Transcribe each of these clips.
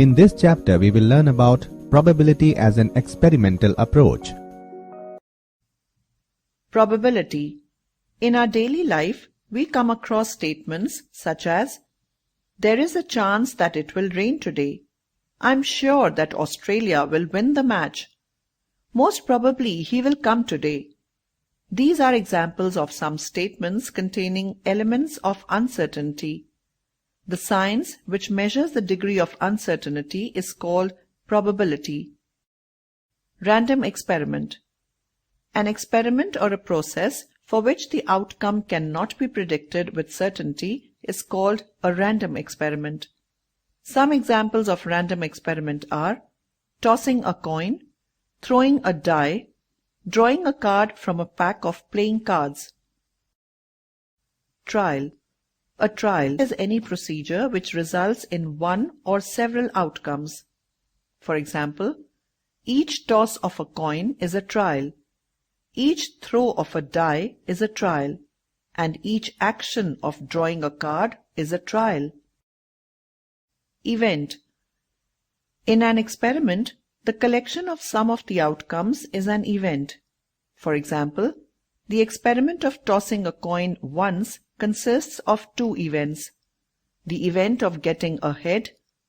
In this chapter, we will learn about probability as an experimental approach. Probability. In our daily life, we come across statements such as, "There is a chance that it will rain today. I'm sure that Australia will win the match. Most probably he will come today." These are examples of some statements containing elements of uncertainty. The science which measures the degree of uncertainty is called probability. Random experiment. An experiment or a process for which the outcome cannot be predicted with certainty is called a random experiment. Some examples of random experiment are tossing a coin, throwing a die, drawing a card from a pack of playing cards. Trial. A trial is any procedure which results in one or several outcomes. For example, each toss of a coin is a trial, each throw of a die is a trial, and each action of drawing a card is a trial. Event. In an experiment, the collection of some of the outcomes is an event. For example, the experiment of tossing a coin once consists of two events, the event of getting a head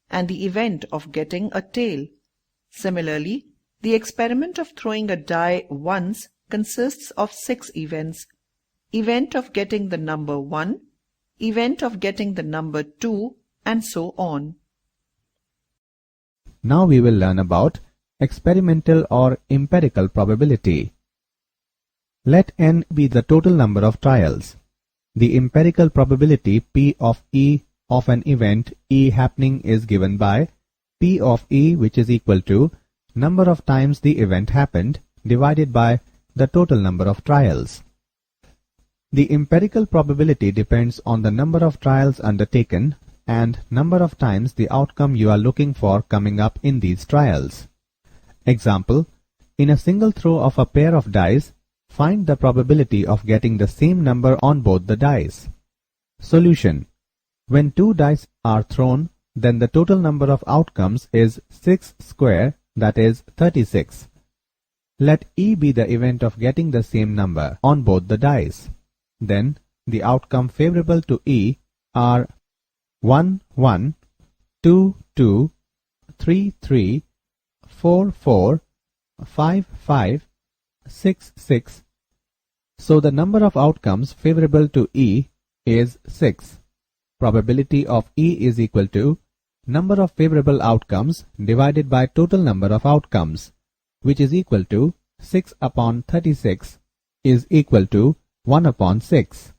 and the event of getting a tail. Similarly, the experiment of throwing a die once consists of 6 events, event of getting the number 1, event of getting the number 2, and so on. Now we will learn about experimental or empirical probability. Let n be the total number of trials. The empirical probability P of E of an event E happening is given by P of E, which is equal to number of times the event happened divided by the total number of trials. The empirical probability depends on the number of trials undertaken and number of times the outcome you are looking for coming up in these trials. Example, in a single throw of a pair of dice, find the probability of getting the same number on both the dice. Solution. When 2 dice are thrown, then the total number of outcomes is 6 square, that is 36. Let E be the event of getting the same number on both the dice. Then the outcome favorable to E are 1, 1, 2, 2, 3, 3, 4, 4, 5, 5, 6, 6. So the number of outcomes favorable to E is 6. Probability of E is equal to number of favorable outcomes divided by total number of outcomes, which is equal to 6 upon 36 is equal to 1 upon 6.